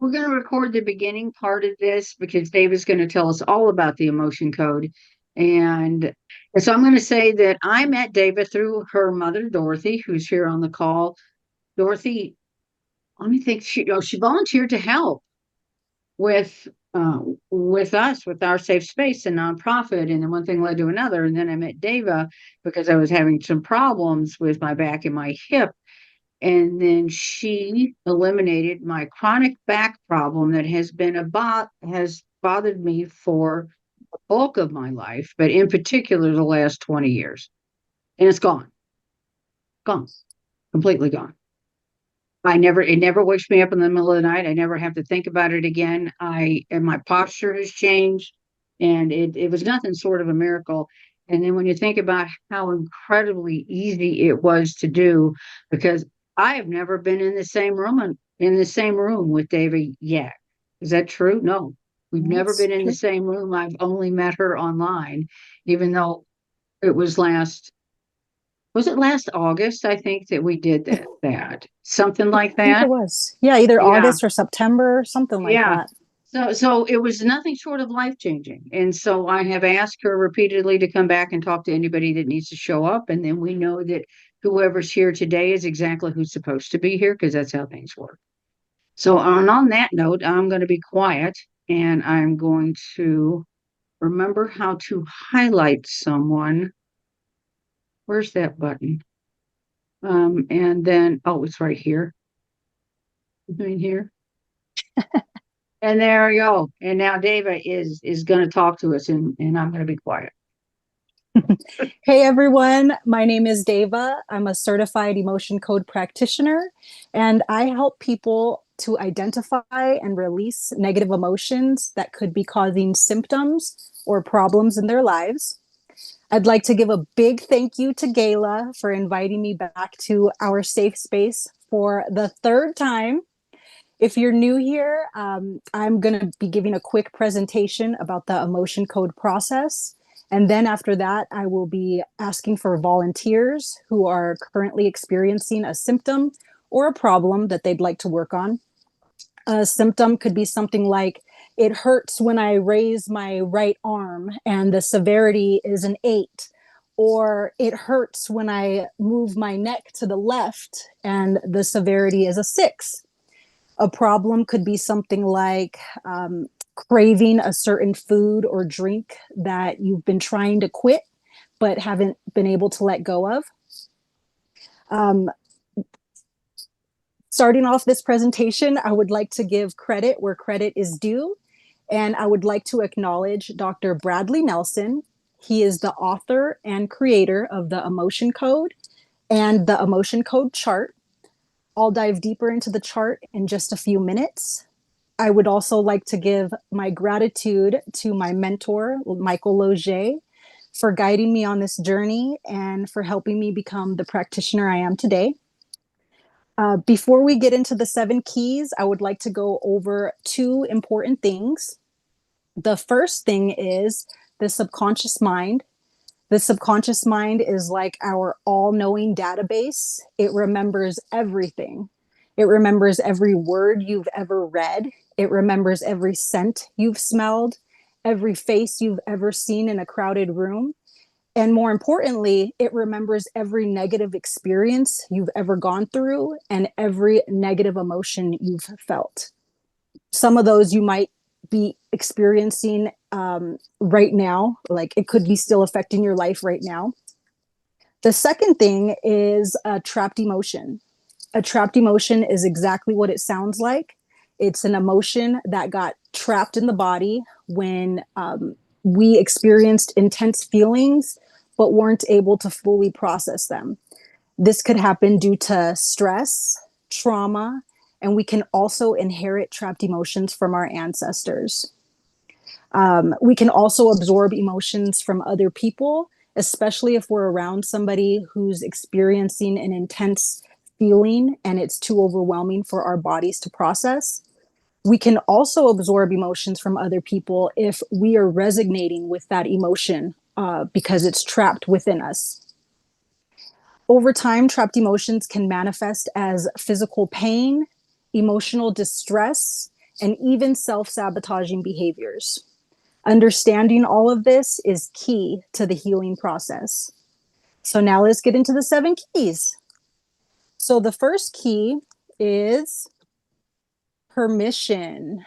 we're going to record the beginning part of this because Dave is going to tell us all about the emotion code. And so I'm going to say that I met Dava through her mother, Dorothy, who's here on the call. Dorothy, let me think. She volunteered to help with with us, with our safe space and nonprofit, and then one thing led to another. And then I met Dava because I was having some problems with my back and my hip, and then she eliminated my chronic back problem that has bothered me for the bulk of my life, but in particular the last 20 years. And it's gone, completely gone. It never wakes me up in the middle of the night. I never have to think about it again. And my posture has changed, and it was nothing sort of a miracle. And then when you think about how incredibly easy it was to do, because I have never been in the same room with Dava yet. Is that true? No, we've never That's been in the true. same room. I've only met her online, even though it was last August, I think, that we did that. Something like I think it that. was. Yeah, either Yeah. August or September, something like Yeah. that. So it was nothing short of life changing. And so I have asked her repeatedly to come back and talk to anybody that needs to show up. And then we know that whoever's here today is exactly who's supposed to be here because that's how things work. So on that note, I'm going to be quiet and I'm going to remember how to highlight someone. Where's that button? And then, oh, it's right here. Right here. And there we go. And now Dava is going to talk to us, and I'm going to be quiet. Hey everyone, my name is Dayva. I'm a certified emotion code practitioner, and I help people to identify and release negative emotions that could be causing symptoms or problems in their lives. I'd like to give a big thank you to Gayla for inviting me back to our safe space for the third time. If you're new here, I'm going to be giving a quick presentation about the emotion code process. And then after that, I will be asking for volunteers who are currently experiencing a symptom or a problem that they'd like to work on. A symptom could be something like, it hurts when I raise my right arm and the severity is an 8. Or it hurts when I move my neck to the left and the severity is a 6. A problem could be something like craving a certain food or drink that you've been trying to quit but haven't been able to let go of. Um, Starting off this presentation, I would like to give credit where credit is due, and I would like to acknowledge Dr. Bradley Nelson. He is the author and creator of the Emotion Code and the Emotion Code chart. I'll dive deeper into the chart in just a few minutes. I would also like to give my gratitude to my mentor, Michael Loger, for guiding me on this journey and for helping me become the practitioner I am today. Before we get into the 7 keys, I would like to go over 2 important things. The first thing is the subconscious mind. The subconscious mind is like our all-knowing database. It remembers everything. It remembers every word you've ever read. It remembers every scent you've smelled, every face you've ever seen in a crowded room. And more importantly, it remembers every negative experience you've ever gone through and every negative emotion you've felt. Some of those you might be experiencing right now, like it could be still affecting your life right now. The second thing is a trapped emotion. A trapped emotion is exactly what it sounds like. It's an emotion that got trapped in the body when we experienced intense feelings but weren't able to fully process them. This could happen due to stress, trauma, and we can also inherit trapped emotions from our ancestors. We can also absorb emotions from other people, especially if we're around somebody who's experiencing an intense feeling and it's too overwhelming for our bodies to process. We can also absorb emotions from other people if we are resonating with that emotion because it's trapped within us. Over time, trapped emotions can manifest as physical pain, emotional distress, and even self-sabotaging behaviors. Understanding all of this is key to the healing process. So now let's get into the 7 keys. So the first key is permission.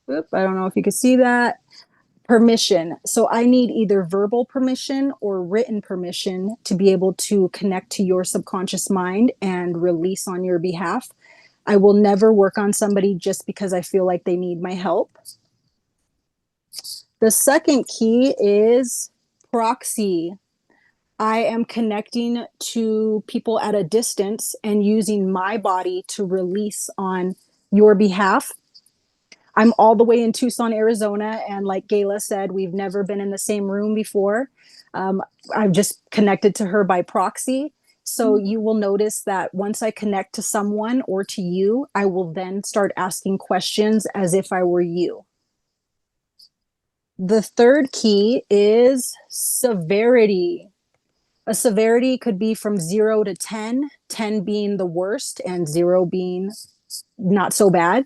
Oop, I don't know if you can see that. Permission. So I need either verbal permission or written permission to be able to connect to your subconscious mind and release on your behalf. I will never work on somebody just because I feel like they need my help. The second key is proxy. I am connecting to people at a distance and using my body to release on your behalf. I'm all the way in Tucson, Arizona, and like Gayla said, we've never been in the same room before. I've just connected to her by proxy. So you will notice that once I connect to someone or to you, I will then start asking questions as if I were you. The third key is severity. A severity could be from 0 to 10, 10 being the worst and 0 being not so bad.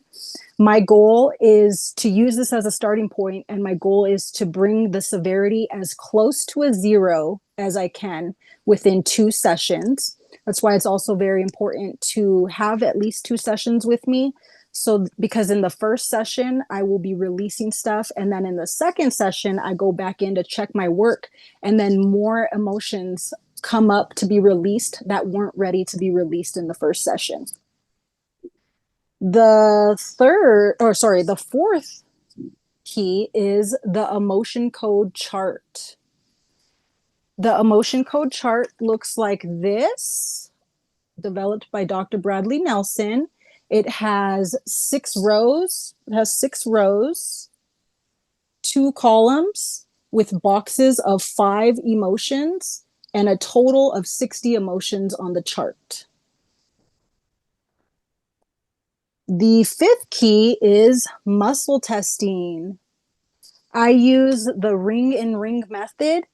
My goal is to use this as a starting point, and my goal is to bring the severity as close to a 0 as I can within 2 sessions. That's why it's also very important to have at least 2 sessions with me. So, because in the first session, I will be releasing stuff. And then in the second session, I go back in to check my work. And then more emotions come up to be released that weren't ready to be released in the first session. The fourth key is the emotion code chart. The emotion code chart looks like this, developed by Dr. Bradley Nelson. It has 6 rows. It has 6 rows, 2 columns with boxes of 5 emotions and a total of 60 emotions on the chart. The 5th key is muscle testing. I use the ring and ring method,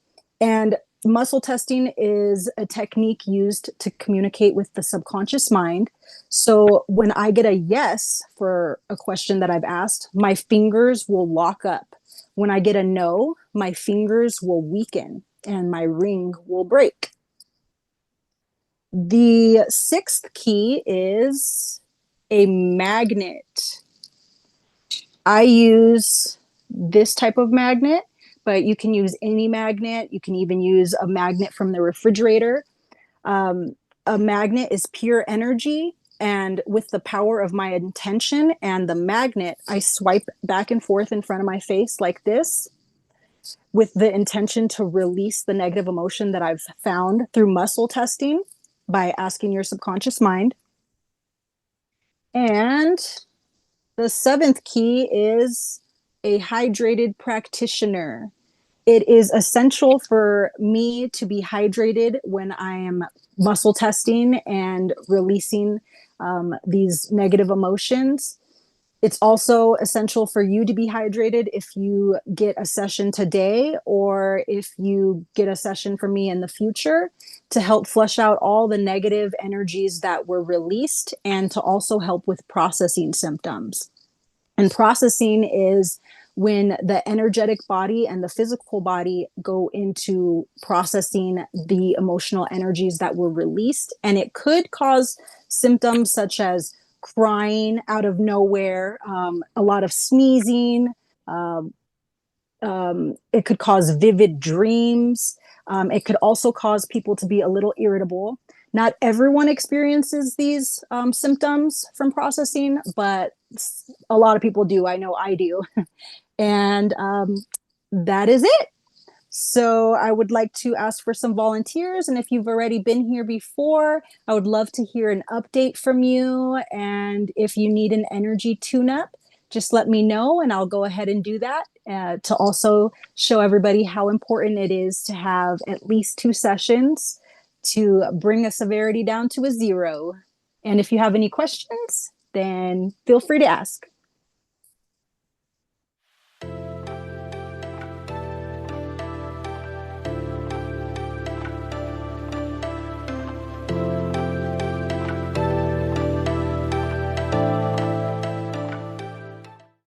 and muscle testing is a technique used to communicate with the subconscious mind. So when I get a yes for a question that I've asked, my fingers will lock up. When I get a no, my fingers will weaken and my ring will break. The 6th key is a magnet. I use this type of magnet, but you can use any magnet. You can even use a magnet from the refrigerator. A magnet is pure energy, and with the power of my intention and the magnet, I swipe back and forth in front of my face like this with the intention to release the negative emotion that I've found through muscle testing by asking your subconscious mind. And the 7th key is a hydrated practitioner. It is essential for me to be hydrated when I am muscle testing and releasing these negative emotions. It's also essential for you to be hydrated if you get a session today or if you get a session from me in the future, to help flush out all the negative energies that were released and to also help with processing symptoms. And processing is when the energetic body and the physical body go into processing the emotional energies that were released. And it could cause symptoms such as crying out of nowhere, a lot of sneezing. It could cause vivid dreams. It could also cause people to be a little irritable. Not everyone experiences these symptoms from processing, but a lot of people do. I know I do. And that is it. So I would like to ask for some volunteers. And if you've already been here before, I would love to hear an update from you. And if you need an energy tune-up, just let me know and I'll go ahead and do that to also show everybody how important it is to have at least 2 sessions to bring a severity down to a 0. And if you have any questions, then feel free to ask.